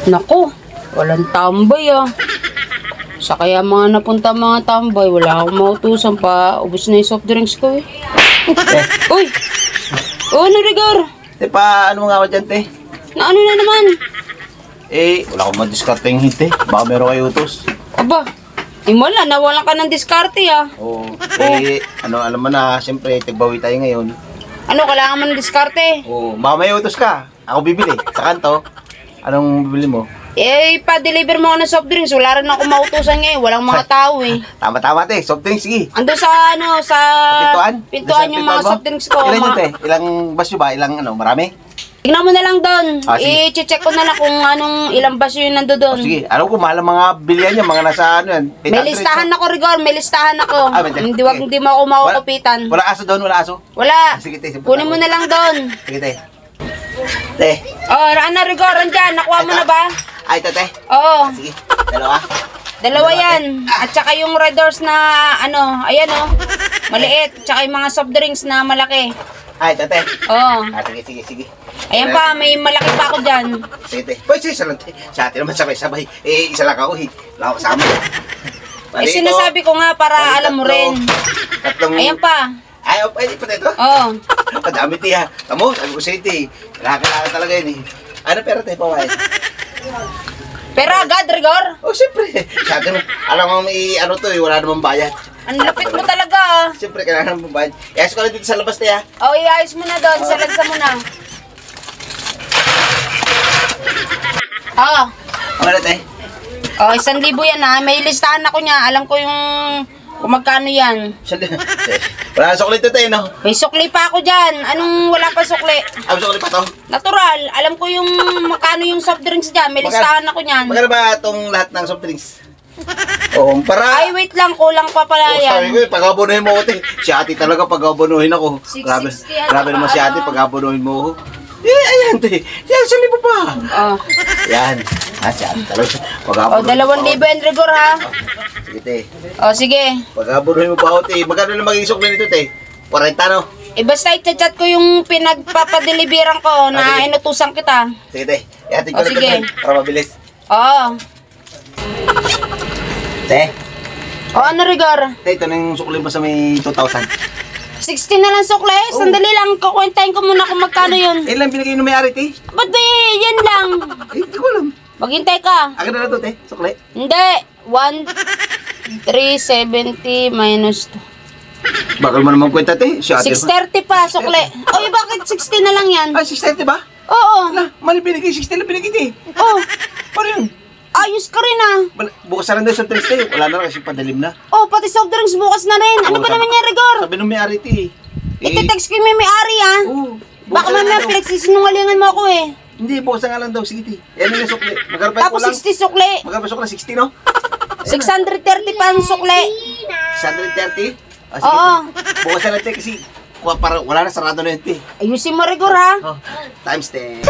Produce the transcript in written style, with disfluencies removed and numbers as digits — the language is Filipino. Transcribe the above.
Naku, walang tambay ah. Sa kaya mga napunta mga tambay, wala akong mautusan pa. Ubus na yung soft drinks ko eh. Uy! Oh, ano Rigor? Te, pa ano nga ako dyan, te? Na ano na naman? Wala akong madiskarte yung hit, te. Baka meron kayo utos. Aba, wala, nawalan ka ng diskarte ah. Oo. Alam mo na, siyempre, tagbawi tayo ngayon. Ano, kailangan mo ng diskarte? Oo, baka may utos ka. Ako bibili. Sa kanto, anong bibili mo? Pa-deliver mo ako ng soft drinks. Wala rin ako mautusan ngayon. Walang mga tao eh. Tama-tama, te. Soft drinks, sige. Ando sa Pintuan? Pintuan yung mga mo? soft drinks ko. Ilan yun, te? Ilang basyo ba? Marami? Tignan mo na lang doon. Sige. I-check ko na lang kung anong ilang basyo yung nando doon. Sige, alam ko, mahal ang mga bilihan niya, mga nasa yan. May listahan ako, Rigor. May listahan ako. Hindi mo ako makukupitan. Wala aso doon, wala aso? Wala. Sige, te. Kunin mo na lang doon. Sige, te. Te. Oh, Rigor, andyan. Nakuha mo na ba? Ay, te. Oo. Sige, dalawa. Dalawa yan. At saka yung Red Doors na ayan maliit. Tsaka yung mga soft drinks na malaki. Ay, te. Oo. Sige. Ayan pa, may malaki pa ako dyan. Sige, te. Pwede, isa lang, te. Sa atin naman sabay-sabay. Isa lang ako, Wala ako kasama. Sinasabi ko nga para alam mo rin. Tatlong... Ayan pa. Ay, pwede pa ito? Oo. Madami, te, ha. Tamo, sabi ko sa'yo, te. Kailangan talaga yun, eh. Ano pera, te, pawai? Pero agad, Rigor. Siyempre. Sabi mo, alam mo, wala namang bayad. Ang lapit mo talaga Siyempre, kailangan namang bayad. Iayos ko lang dito sa labas, te, ha. iayos mo na doon. Salagsa mo na. Ano, te? 1,000 yan ha. May listahan ako niya. Alam ko yung kung magkano yan. Wala na sukli ito, te, no? May sukli pa ako dyan. Anong wala pa sukli? Sukli pa to? Natural. Alam ko yung magkano yung soft drinks dyan. May listahan ako niyan. Magkano ba itong lahat ng soft drinks? Para... Ay, wait lang. Kulang pa pala yan. Sabi ko, pag-abonuhin mo ako, te. Si ate talaga, pag-abonuhin ako. 660 Grabe naman si ate, pag-abonuhin mo ako. Ayan, te. Yan, sa libo pa. Yan. Si ate talaga. 2,000 yan, Rigor, ha? Sige, te. Sige. Pag-abonuhin mo pa ako, te. Magkano na maging sukli nito, te? 40, no? Basta i-chat ko yung pinagpapadeliveran ko na inutusan kita. Sige, te. Ihatid ko sige. Para mabilis. Te. Ano, Rigor? Te, ito na yung sukli mo sa may 2,000. 60 na lang sukle. Sandali lang. Kukwentahin ko muna kung magkano yun. Lang binigay ng may-ari, te. Ba't ba yan lang? Hindi ko alam. Maghintay ka. Agad na to, te. Sukli. Hindi. 1,370 minus 2. Bakal mo naman kwenta, te. 630 pa, sukle. Oy, bakit 60 na lang yan? Ay, 630 ba? Oo. Mali binigay. 60 lang binigay, te. Oh. Paano yun? Ayos ka rin ah. Bukas na rin daw sa drinks, te. Wala na kasi padalim na. Pati soft drinks bukas na rin. Ano ba naman yan, Rigor? Sabi nung may-ari, te. Iti-text ko yung may-ari ah. Baka mamaya sinungalingan mo ako eh. Hindi, bukas na nga lang daw. Sige, te. Yan yung sukli. Tapos 60 sukli. Magkano sukli? 60, no? 630 pa ang sukli. 630? Oo. Bukas na lang, te. Kasi wala na, sarado na yun, te. Ayusin mo, Rigor ha. Times 10.